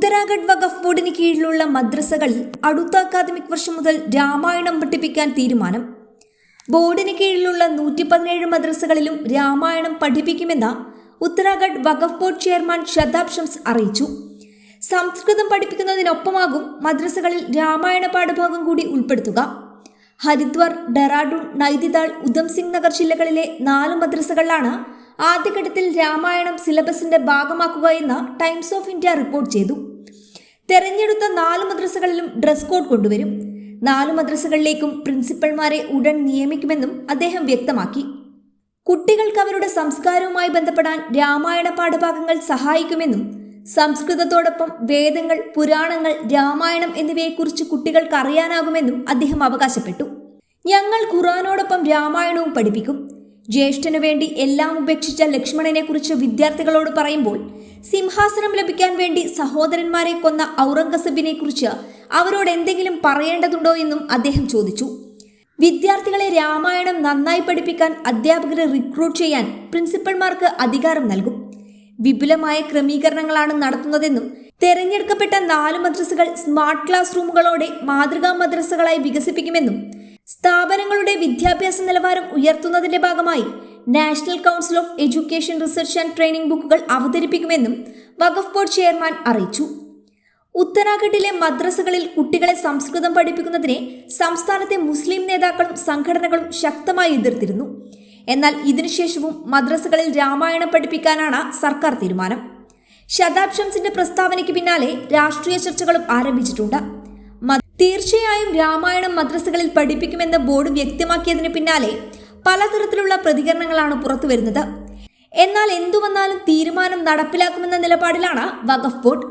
ഉത്തരാഖണ്ഡ് വഖഫ് ബോർഡിന് കീഴിലുള്ള മദ്രസകളിൽ അടുത്ത അക്കാദമിക് വർഷം മുതൽ രാമായണം പഠിപ്പിക്കാൻ തീരുമാനം. ബോർഡിന് കീഴിലുള്ള 117 മദ്രസകളിലും രാമായണം പഠിപ്പിക്കുമെന്ന് ഉത്തരാഖണ്ഡ് വഖഫ് ബോർഡ് ചെയർമാൻ ഷതാബ് ഷംസ് അറിയിച്ചു. സംസ്കൃതം പഠിപ്പിക്കുന്നതിനൊപ്പമാകും മദ്രസകളിൽ രാമായണ പാഠഭാഗം കൂടി ഉൾപ്പെടുത്തുക. ഹരിദ്വാർ, ഡെറാഡൂൺ, നൈനിതാൾ, ഉധംസിംഗ് നഗർ ജില്ലകളിലെ 4 മദ്രസകളിലാണ് ആദ്യഘട്ടത്തിൽ രാമായണം സിലബസിന്റെ ഭാഗമാക്കുക എന്ന് ടൈംസ് ഓഫ് ഇന്ത്യ റിപ്പോർട്ട് ചെയ്തു. തെരഞ്ഞെടുത്ത 4 മദ്രസകളിലും ഡ്രസ് കോഡ് കൊണ്ടുവരും. 4 മദ്രസകളിലേക്കും പ്രിൻസിപ്പൽമാരെ ഉടൻ നിയമിക്കുമെന്നും അദ്ദേഹം വ്യക്തമാക്കി. കുട്ടികൾക്ക് അവരുടെ സംസ്കാരവുമായി ബന്ധപ്പെടാൻ രാമായണ പാഠഭാഗങ്ങൾ സഹായിക്കുമെന്നും സംസ്കൃതത്തോടൊപ്പം വേദങ്ങൾ, പുരാണങ്ങൾ, രാമായണം എന്നിവയെക്കുറിച്ച് കുട്ടികൾക്ക് അറിയാനാകുമെന്നും അദ്ദേഹം അവകാശപ്പെട്ടു. ഞങ്ങൾ ഖുർആനോടൊപ്പം രാമായണവും പഠിപ്പിക്കും. ജ്യേഷ്ഠനു വേണ്ടി എല്ലാം ഉപേക്ഷിച്ച ലക്ഷ്മണനെ കുറിച്ച് വിദ്യാർത്ഥികളോട് പറയുമ്പോൾ സിംഹാസനം ലഭിക്കാൻ വേണ്ടി സഹോദരന്മാരെ കൊന്ന ഔറംഗസേബിനെ കുറിച്ച് അവരോട് എന്തെങ്കിലും പറയേണ്ടതുണ്ടോ എന്നും അദ്ദേഹം ചോദിച്ചു. വിദ്യാർത്ഥികളെ രാമായണം നന്നായി പഠിപ്പിക്കാൻ അധ്യാപകരെ റിക്രൂട്ട് ചെയ്യാൻ പ്രിൻസിപ്പൽമാർക്ക് അധികാരം നൽകും. വിപുലമായ ക്രമീകരണങ്ങളാണ് നടത്തുന്നതെന്നും തെരഞ്ഞെടുക്കപ്പെട്ട 4 മദ്രസകൾ സ്മാർട്ട് ക്ലാസ് റൂമുകളോടെ മാതൃകാ മദ്രസകളായി വികസിപ്പിക്കുമെന്നും സ്ഥാപനങ്ങളുടെ വിദ്യാഭ്യാസ നിലവാരം ഉയർത്തുന്നതിന്റെ ഭാഗമായി national council of education research and training ബുക്കുകൾ അവതരിപ്പിക്കുമെന്നും വഖഫ് ബോർഡ് ചെയർമാൻ അറിയിച്ചു. ഉത്തരാഖണ്ഡിലെ മദ്രസകളിൽ കുട്ടികളെ സംസ്കൃതം പഠിപ്പിക്കുന്നതിനെ സംസ്ഥാനത്തെ മുസ്ലിം നേതാക്കളും സംഘടനകളും ശക്തമായി എതിർത്തിരുന്നു. എന്നാൽ ഇതിനുശേഷവും മദ്രസകളിൽ രാമായണം പഠിപ്പിക്കാനാണ് സർക്കാർ തീരുമാനം. ഷതാബ് ഷംസിന്റെ പ്രസ്താവനയ്ക്ക് പിന്നാലെ രാഷ്ട്രീയ ചർച്ചകളും ആരംഭിച്ചിട്ടുണ്ട്. തീർച്ചയായും രാമായണം മദ്രസകളിൽ പഠിപ്പിക്കുമെന്ന് ബോർഡ് വ്യക്തമാക്കിയതിന് പിന്നാലെ പലതരത്തിലുള്ള പ്രതികരണങ്ങളാണ് പുറത്തുവരുന്നത്. എന്നാൽ എന്തു വന്നാലും തീരുമാനം നടപ്പിലാക്കുമെന്ന നിലപാടിലാണ് വഖഫ് ബോർഡ്.